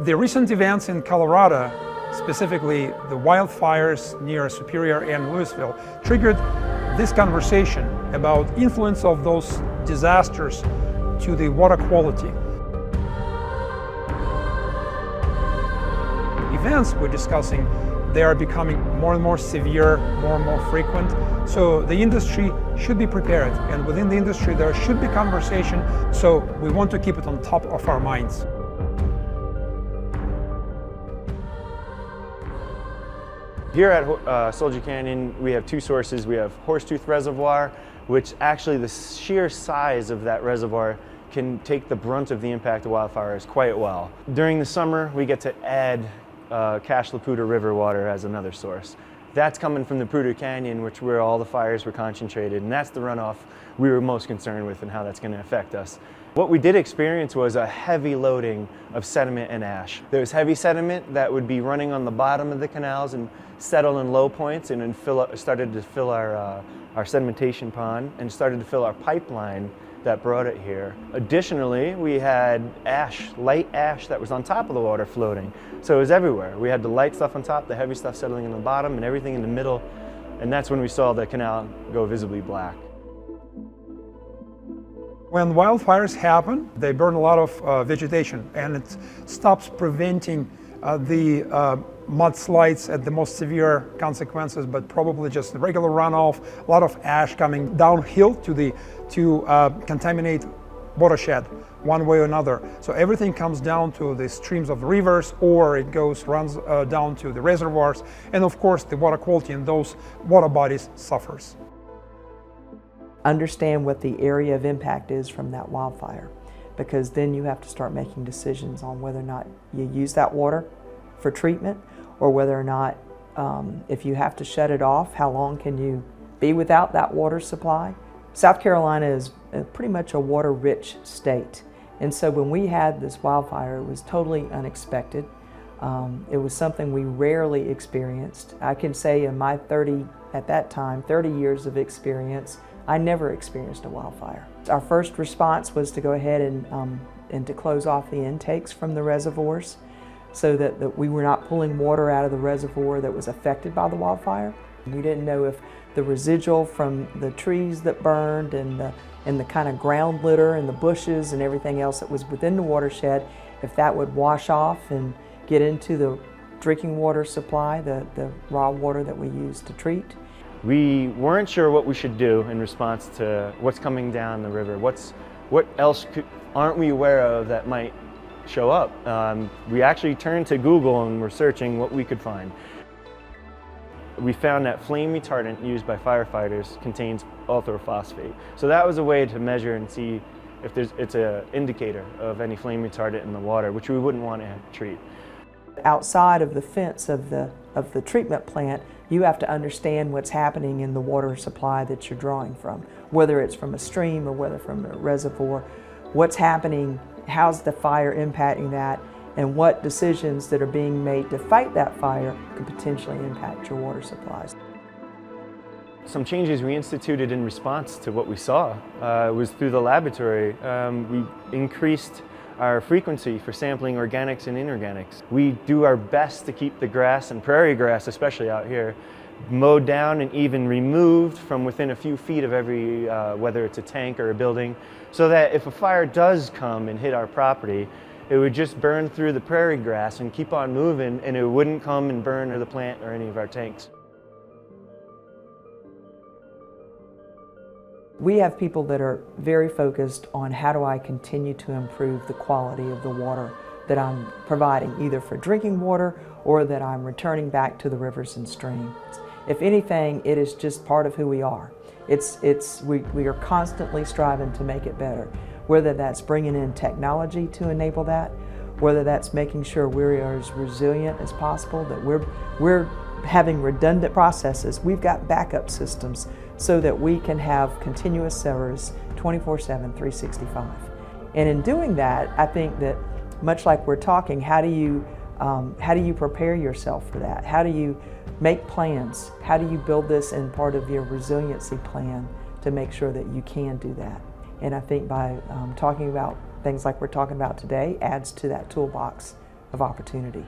The recent events in Colorado, specifically the wildfires near Superior and Louisville, triggered this conversation about influence of those disasters to the water quality. Events we're discussing, they are becoming more and more severe, more and more frequent. So the industry should be prepared, and within the industry there should be conversation, so we want to keep it on top of our minds. Here at Soldier Canyon, we have two sources. We have Horsetooth Reservoir, which actually the sheer size of that reservoir can take the brunt of the impact of wildfires quite well. During the summer, we get to add Cache La Poudre River water as another source. That's coming from the Poudre Canyon, where all the fires were concentrated, and that's the runoff we were most concerned with and how that's going to affect us. What we did experience was a heavy loading of sediment and ash. There was heavy sediment that would be running on the bottom of the canals and settle in low points, and then started to fill our sedimentation pond and started to fill our pipeline that brought it here. Additionally, we had ash, light ash that was on top of the water floating. So it was everywhere. We had the light stuff on top, the heavy stuff settling in the bottom, and everything in the middle. And that's when we saw the canal go visibly black. When wildfires happen, they burn a lot of vegetation, and it stops preventing the mudslides at the most severe consequences, but probably just the regular runoff, a lot of ash coming downhill to contaminate watershed one way or another. So everything comes down to the streams of the rivers, or it runs down to the reservoirs, and of course the water quality in those water bodies suffers. Understand what the area of impact is from that wildfire, because then you have to start making decisions on whether or not you use that water for treatment, or whether or not, if you have to shut it off, how long can you be without that water supply? South Carolina is pretty much a water-rich state, and so when we had this wildfire, it was totally unexpected. It was something we rarely experienced. I can say in my 30 years of experience, I never experienced a wildfire. Our first response was to go ahead and to close off the intakes from the reservoirs, so that we were not pulling water out of the reservoir that was affected by the wildfire. We didn't know if the residual from the trees that burned and the kind of ground litter and the bushes and everything else that was within the watershed, if that would wash off and get into the drinking water supply, the raw water that we use to treat. We weren't sure what we should do in response to what's coming down the river. What else aren't we aware of that might show up? We actually turned to Google and were searching what we could find. We found that flame retardant used by firefighters contains ultraphosphate. So that was a way to measure and see if it's an indicator of any flame retardant in the water, which we wouldn't want to treat. Outside of the fence of the treatment plant, you have to understand what's happening in the water supply that you're drawing from, whether it's from a stream or whether from a reservoir. What's happening, how's the fire impacting that, and what decisions that are being made to fight that fire could potentially impact your water supplies. Some changes we instituted in response to what we saw was through the laboratory. We increased our frequency for sampling organics and inorganics. We do our best to keep the grass, and prairie grass especially out here, mowed down and even removed from within a few feet of every, whether it's a tank or a building, so that if a fire does come and hit our property, it would just burn through the prairie grass and keep on moving, and it wouldn't come and burn the plant or any of our tanks. We have people that are very focused on how do I continue to improve the quality of the water that I'm providing, either for drinking water or that I'm returning back to the rivers and streams. If anything, it is just part of who we are. We are constantly striving to make it better, whether that's bringing in technology to enable that, whether that's making sure we are as resilient as possible, that we're having redundant processes. We've got backup systems so that we can have continuous service 24/7, 365. And in doing that, I think that much like we're talking, how do you prepare yourself for that? How do you make plans? How do you build this in part of your resiliency plan to make sure that you can do that? And I think by talking about things like we're talking about today adds to that toolbox of opportunity.